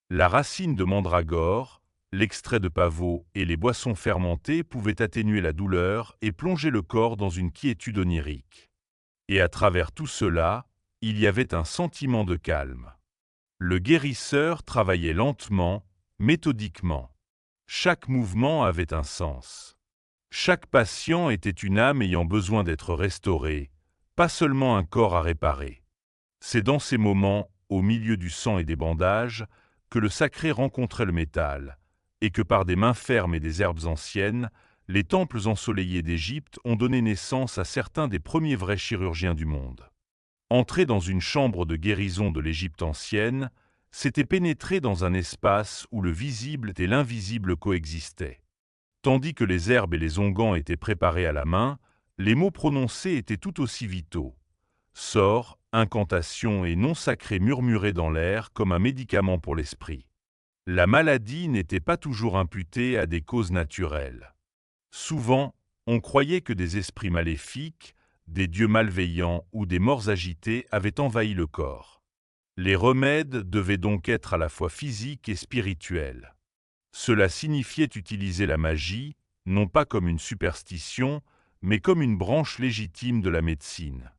La racine de mandragore, l'extrait de pavot et les boissons fermentées pouvaient atténuer la douleur et plonger le corps dans une quiétude onirique. Et à travers tout cela, il y avait un sentiment de calme. Le guérisseur travaillait lentement, méthodiquement. Chaque mouvement avait un sens. Chaque patient était une âme ayant besoin d'être restaurée, pas seulement un corps à réparer. C'est dans ces moments, au milieu du sang et des bandages, que le sacré rencontrait le métal, et que par des mains fermes et des herbes anciennes, les temples ensoleillés d'Égypte ont donné naissance à certains des premiers vrais chirurgiens du monde. Entrer dans une chambre de guérison de l'Égypte ancienne, c'était pénétrer dans un espace où le visible et l'invisible coexistaient. Tandis que les herbes et les onguents étaient préparés à la main, les mots prononcés étaient tout aussi vitaux. Sorts, incantations et noms sacrés murmurés dans l'air comme un médicament pour l'esprit. La maladie n'était pas toujours imputée à des causes naturelles. Souvent, on croyait que des esprits maléfiques, des dieux malveillants ou des morts agitées avaient envahi le corps. Les remèdes devaient donc être à la fois physiques et spirituels. Cela signifiait utiliser la magie, non pas comme une superstition, mais comme une branche légitime de la médecine.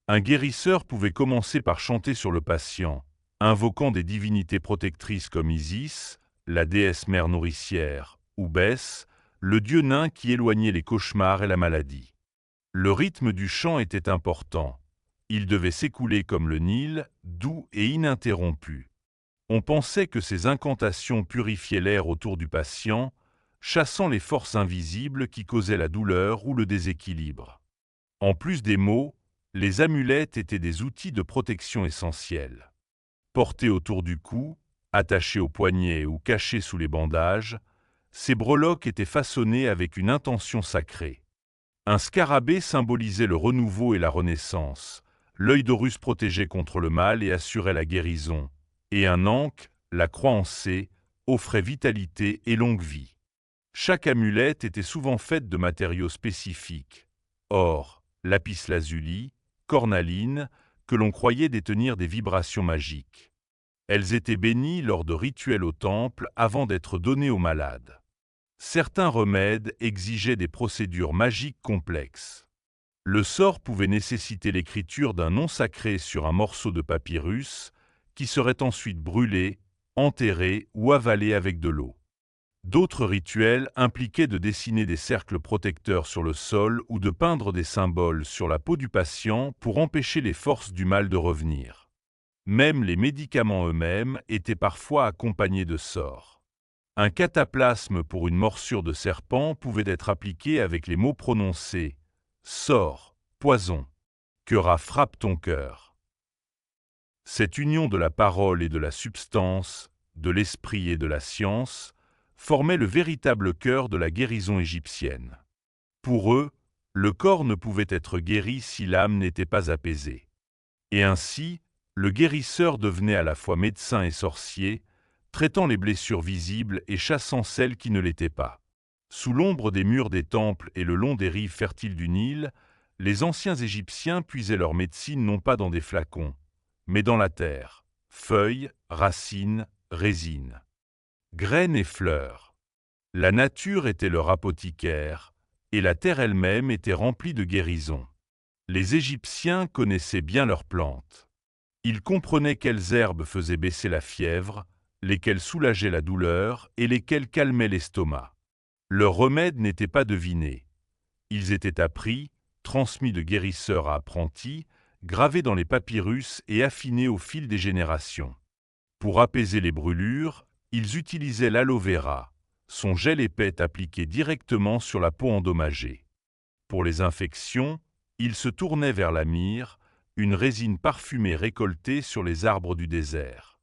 Un guérisseur pouvait commencer par chanter sur le patient, invoquant des divinités protectrices comme Isis, la déesse mère nourricière, ou Bès, le dieu nain qui éloignait les cauchemars et la maladie. Le rythme du chant était important. Il devait s'écouler comme le Nil, doux et ininterrompu. On pensait que ces incantations purifiaient l'air autour du patient, chassant les forces invisibles qui causaient la douleur ou le déséquilibre. En plus des mots, les amulettes étaient des outils de protection essentiels. Portés autour du cou, attachés aux poignets ou cachés sous les bandages, ces breloques étaient façonnés avec une intention sacrée. Un scarabée symbolisait le renouveau et la renaissance, l'œil d'Horus protégeait contre le mal et assurait la guérison, et un ankh, la croix en C, offrait vitalité et longue vie. Chaque amulette était souvent faite de matériaux spécifiques, or, lapis-lazuli, cornaline, que l'on croyait détenir des vibrations magiques. Elles étaient bénies lors de rituels au temple avant d'être données aux malades. Certains remèdes exigeaient des procédures magiques complexes. Le sort pouvait nécessiter l'écriture d'un nom sacré sur un morceau de papyrus qui serait ensuite brûlé, enterré ou avalé avec de l'eau. D'autres rituels impliquaient de dessiner des cercles protecteurs sur le sol ou de peindre des symboles sur la peau du patient pour empêcher les forces du mal de revenir. Même les médicaments eux-mêmes étaient parfois accompagnés de sorts. Un cataplasme pour une morsure de serpent pouvait être appliqué avec les mots prononcés « sort, poison, que Ra frappe ton cœur ». Cette union de la parole et de la substance, de l'esprit et de la science, formait le véritable cœur de la guérison égyptienne. Pour eux, le corps ne pouvait être guéri si l'âme n'était pas apaisée. Et ainsi, le guérisseur devenait à la fois médecin et sorcier, traitant les blessures visibles et chassant celles qui ne l'étaient pas. Sous l'ombre des murs des temples et le long des rives fertiles du Nil, les anciens Égyptiens puisaient leur médecine non pas dans des flacons, mais dans la terre, feuilles, racines, résines, graines et fleurs. La nature était leur apothicaire, et la terre elle-même était remplie de guérisons. Les Égyptiens connaissaient bien leurs plantes. Ils comprenaient quelles herbes faisaient baisser la fièvre, lesquelles soulageaient la douleur et lesquelles calmaient l'estomac. Leurs remèdes n'étaient pas devinés. Ils étaient appris, transmis de guérisseurs à apprentis, gravés dans les papyrus et affinés au fil des générations. Pour apaiser les brûlures, ils utilisaient l'aloe vera, son gel épais appliqué directement sur la peau endommagée. Pour les infections, ils se tournaient vers la myrrhe, une résine parfumée récoltée sur les arbres du désert.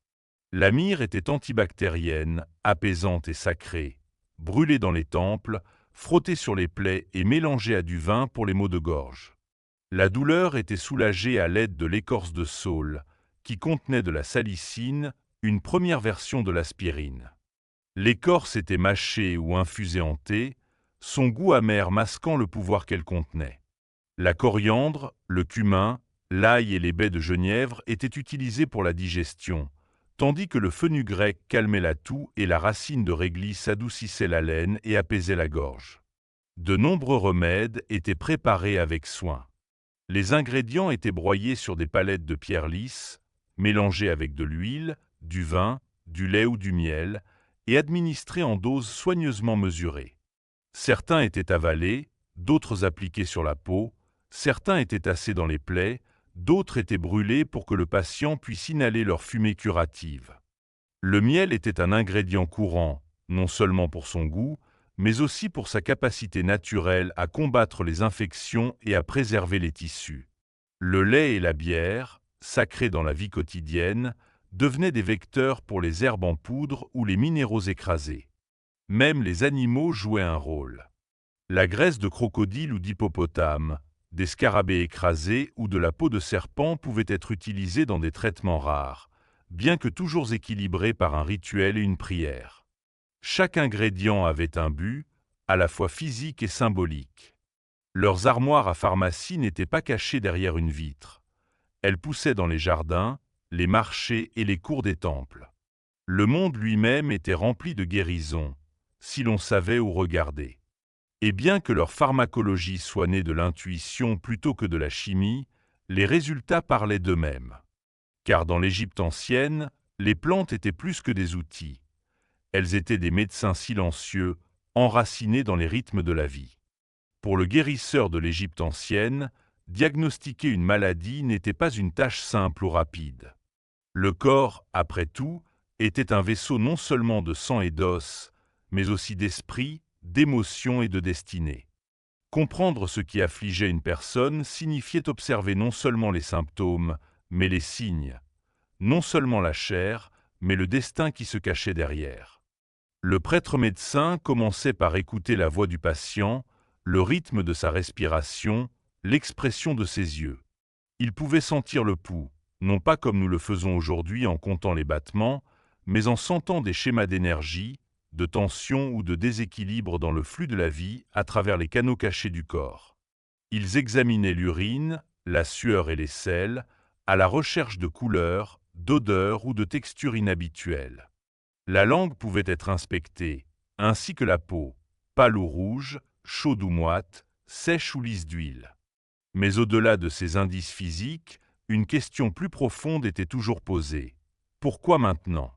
La myrrhe était antibactérienne, apaisante et sacrée, brûlée dans les temples, frottée sur les plaies et mélangée à du vin pour les maux de gorge. La douleur était soulagée à l'aide de l'écorce de saule, qui contenait de la salicine, une première version de l'aspirine. L'écorce était mâchée ou infusée en thé, son goût amer masquant le pouvoir qu'elle contenait. La coriandre, le cumin, l'ail et les baies de genièvre étaient utilisés pour la digestion, tandis que le fenugrec calmait la toux et la racine de réglisse adoucissait la laine et apaisait la gorge. De nombreux remèdes étaient préparés avec soin. Les ingrédients étaient broyés sur des palettes de pierre lisse, mélangés avec de l'huile, du vin, du lait ou du miel, et administrés en doses soigneusement mesurées. Certains étaient avalés, d'autres appliqués sur la peau, certains étaient tassés dans les plaies, d'autres étaient brûlés pour que le patient puisse inhaler leur fumée curative. Le miel était un ingrédient courant, non seulement pour son goût, mais aussi pour sa capacité naturelle à combattre les infections et à préserver les tissus. Le lait et la bière, sacrés dans la vie quotidienne, devenaient des vecteurs pour les herbes en poudre ou les minéraux écrasés. Même les animaux jouaient un rôle. La graisse de crocodile ou d'hippopotame, des scarabées écrasés ou de la peau de serpent pouvaient être utilisés dans des traitements rares, bien que toujours équilibrés par un rituel et une prière. Chaque ingrédient avait un but, à la fois physique et symbolique. Leurs armoires à pharmacie n'étaient pas cachées derrière une vitre. Elles poussaient dans les jardins, les marchés et les cours des temples. Le monde lui-même était rempli de guérisons, si l'on savait où regarder. Et bien que leur pharmacologie soit née de l'intuition plutôt que de la chimie, les résultats parlaient d'eux-mêmes. Car dans l'Égypte ancienne, les plantes étaient plus que des outils. Elles étaient des médecins silencieux, enracinés dans les rythmes de la vie. Pour le guérisseur de l'Égypte ancienne, diagnostiquer une maladie n'était pas une tâche simple ou rapide. Le corps, après tout, était un vaisseau non seulement de sang et d'os, mais aussi d'esprit, d'émotion et de destinée. Comprendre ce qui affligeait une personne signifiait observer non seulement les symptômes, mais les signes, non seulement la chair, mais le destin qui se cachait derrière. Le prêtre médecin commençait par écouter la voix du patient, le rythme de sa respiration, l'expression de ses yeux. Il pouvait sentir le pouls, non pas comme nous le faisons aujourd'hui en comptant les battements, mais en sentant des schémas d'énergie, de tension ou de déséquilibre dans le flux de la vie à travers les canaux cachés du corps. Ils examinaient l'urine, la sueur et les selles, à la recherche de couleurs, d'odeurs ou de textures inhabituelles. La langue pouvait être inspectée, ainsi que la peau, pâle ou rouge, chaude ou moite, sèche ou lisse d'huile. Mais au-delà de ces indices physiques, une question plus profonde était toujours posée. Pourquoi maintenant?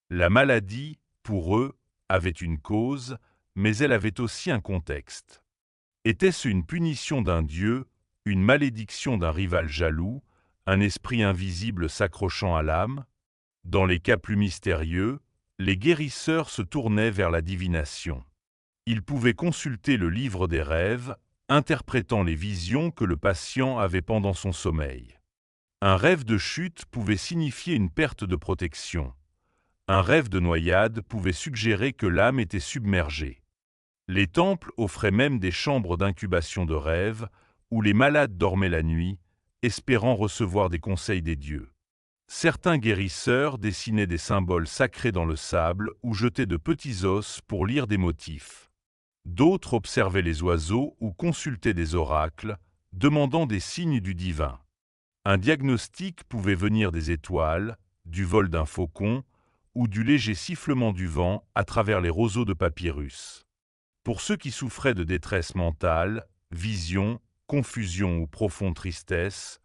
La maladie, pour eux, avait une cause, mais elle avait aussi un contexte. Était-ce une punition d'un dieu, une malédiction d'un rival jaloux, un esprit invisible s'accrochant à l'âme? Dans les cas plus mystérieux, les guérisseurs se tournaient vers la divination. Ils pouvaient consulter le livre des rêves, interprétant les visions que le patient avait pendant son sommeil. Un rêve de chute pouvait signifier une perte de protection. Un rêve de noyade pouvait suggérer que l'âme était submergée. Les temples offraient même des chambres d'incubation de rêves, où les malades dormaient la nuit, espérant recevoir des conseils des dieux. Certains guérisseurs dessinaient des symboles sacrés dans le sable ou jetaient de petits os pour lire des motifs. D'autres observaient les oiseaux ou consultaient des oracles, demandant des signes du divin. Un diagnostic pouvait venir des étoiles, du vol d'un faucon ou du léger sifflement du vent à travers les roseaux de papyrus. Pour ceux qui souffraient de détresse mentale, vision, confusion ou profonde tristesse,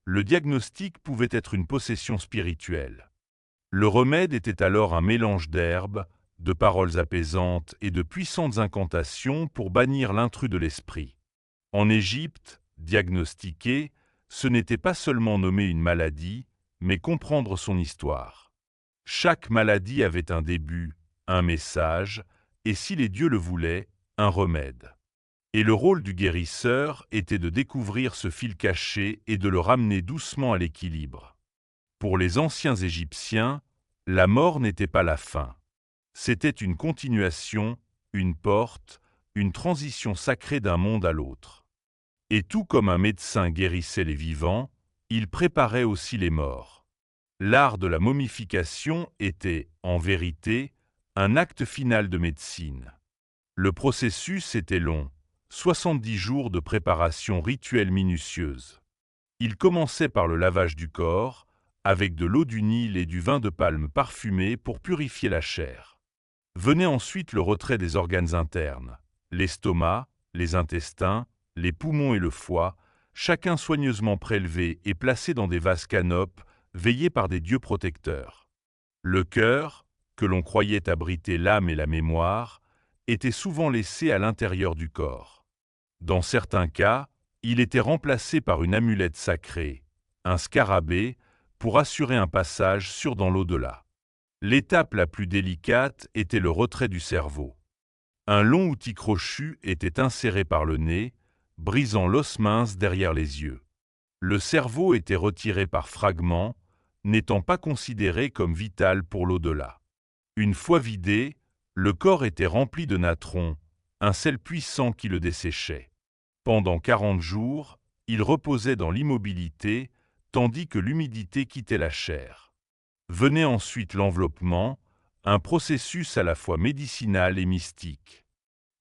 le diagnostic pouvait être une possession spirituelle. Le remède était alors un mélange d'herbes, de paroles apaisantes et de puissantes incantations pour bannir l'intrus de l'esprit. En Égypte, diagnostiquer, ce n'était pas seulement nommer une maladie, mais comprendre son histoire. Chaque maladie avait un début, un message, et si les dieux le voulaient, un remède. Et le rôle du guérisseur était de découvrir ce fil caché et de le ramener doucement à l'équilibre. Pour les anciens Égyptiens, la mort n'était pas la fin. C'était une continuation, une porte, une transition sacrée d'un monde à l'autre. Et tout comme un médecin guérissait les vivants, il préparait aussi les morts. L'art de la momification était, en vérité, un acte final de médecine. Le processus était long, 70 jours de préparation rituelle minutieuse. Il commençait par le lavage du corps, avec de l'eau du Nil et du vin de palme parfumé pour purifier la chair. Venait ensuite le retrait des organes internes, l'estomac, les intestins, les poumons et le foie, chacun soigneusement prélevé et placé dans des vases canopes, veillés par des dieux protecteurs. Le cœur, que l'on croyait abriter l'âme et la mémoire, était souvent laissé à l'intérieur du corps. Dans certains cas, il était remplacé par une amulette sacrée, un scarabée, pour assurer un passage sûr dans l'au-delà. L'étape la plus délicate était le retrait du cerveau. Un long outil crochu était inséré par le nez, brisant l'os mince derrière les yeux. Le cerveau était retiré par fragments, n'étant pas considéré comme vital pour l'au-delà. Une fois vidé, Le corps était rempli de natron, un sel puissant qui le desséchait. Pendant 40 jours, il reposait dans l'immobilité, tandis que l'humidité quittait la chair. Venait ensuite l'enveloppement, un processus à la fois médicinal et mystique.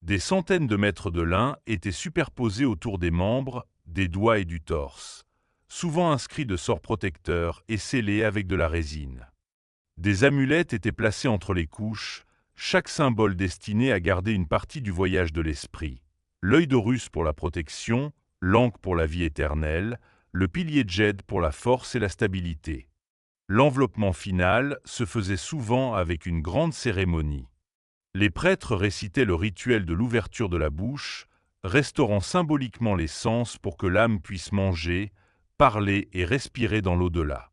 Des centaines de mètres de lin étaient superposés autour des membres, des doigts et du torse, souvent inscrits de sorts protecteurs et scellés avec de la résine. Des amulettes étaient placées entre les couches, chaque symbole destiné à garder une partie du voyage de l'esprit. L'œil d'Horus pour la protection, l'Ankh pour la vie éternelle, le pilier de Djed pour la force et la stabilité. L'enveloppement final se faisait souvent avec une grande cérémonie. Les prêtres récitaient le rituel de l'ouverture de la bouche, restaurant symboliquement les sens pour que l'âme puisse manger, parler et respirer dans l'au-delà.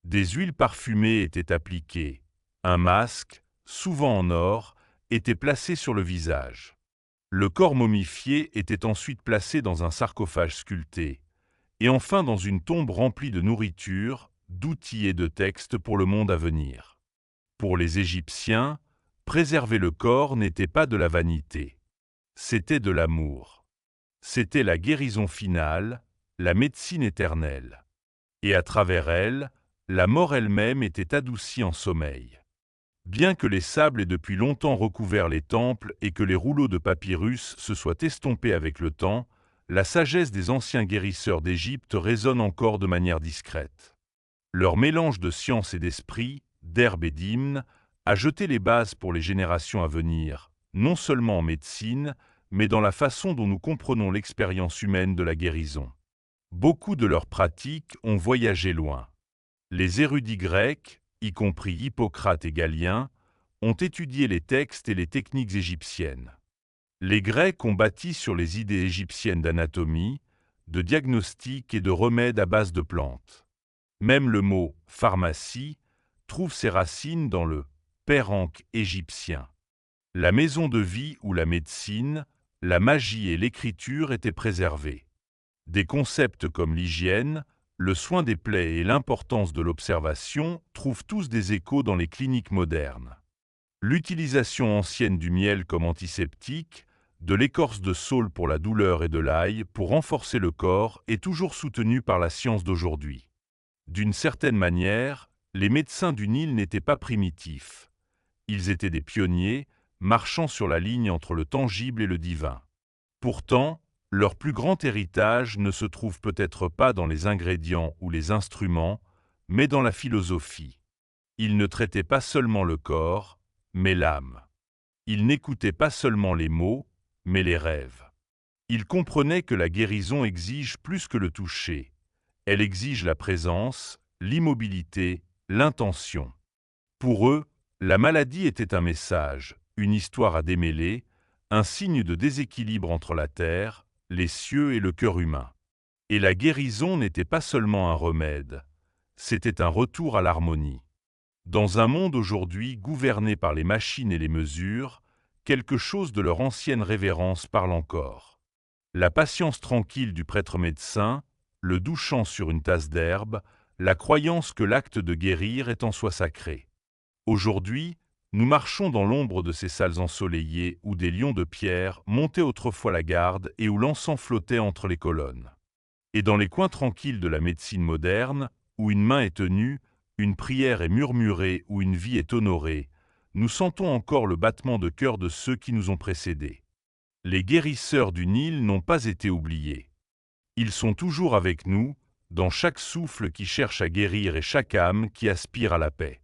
Des huiles parfumées étaient appliquées. Un masque, souvent en or, était placé sur le visage. Le corps momifié était ensuite placé dans un sarcophage sculpté, et enfin dans une tombe remplie de nourriture, d'outils et de textes pour le monde à venir. Pour les Égyptiens, préserver le corps n'était pas de la vanité, c'était de l'amour. C'était la guérison finale, la médecine éternelle. Et à travers elle, la mort elle-même était adoucie en sommeil. Bien que les sables aient depuis longtemps recouvert les temples et que les rouleaux de papyrus se soient estompés avec le temps, la sagesse des anciens guérisseurs d'Égypte résonne encore de manière discrète. Leur mélange de science et d'esprit, d'herbes et d'hymnes, a jeté les bases pour les générations à venir, non seulement en médecine, mais dans la façon dont nous comprenons l'expérience humaine de la guérison. Beaucoup de leurs pratiques ont voyagé loin. Les érudits grecs, y compris Hippocrate et Galien, ont étudié les textes et les techniques égyptiennes. Les Grecs ont bâti sur les idées égyptiennes d'anatomie, de diagnostic et de remèdes à base de plantes. Même le mot « pharmacie » trouve ses racines dans le péranque égyptien. La maison de vie où la médecine, la magie et l'écriture étaient préservées. Des concepts comme l'hygiène, le soin des plaies et l'importance de l'observation trouvent tous des échos dans les cliniques modernes. L'utilisation ancienne du miel comme antiseptique, de l'écorce de saule pour la douleur et de l'ail pour renforcer le corps est toujours soutenue par la science d'aujourd'hui. D'une certaine manière, les médecins du Nil n'étaient pas primitifs. Ils étaient des pionniers, marchant sur la ligne entre le tangible et le divin. Pourtant, leur plus grand héritage ne se trouve peut-être pas dans les ingrédients ou les instruments, mais dans la philosophie. Ils ne traitaient pas seulement le corps, mais l'âme. Ils n'écoutaient pas seulement les mots, mais les rêves. Ils comprenaient que la guérison exige plus que le toucher. Elle exige la présence, l'immobilité, l'intention. Pour eux, la maladie était un message, une histoire à démêler, un signe de déséquilibre entre la terre, les cieux et le cœur humain. Et la guérison n'était pas seulement un remède, c'était un retour à l'harmonie. Dans un monde aujourd'hui gouverné par les machines et les mesures, quelque chose de leur ancienne révérence parle encore. La patience tranquille du prêtre médecin, le doux chant sur une tasse d'herbe, la croyance que l'acte de guérir est en soi sacré. Aujourd'hui, nous marchons dans l'ombre de ces salles ensoleillées où des lions de pierre montaient autrefois la garde et où l'encens flottait entre les colonnes. Et dans les coins tranquilles de la médecine moderne, où une main est tenue, une prière est murmurée ou une vie est honorée, nous sentons encore le battement de cœur de ceux qui nous ont précédés. Les guérisseurs du Nil n'ont pas été oubliés. Ils sont toujours avec nous, dans chaque souffle qui cherche à guérir et chaque âme qui aspire à la paix.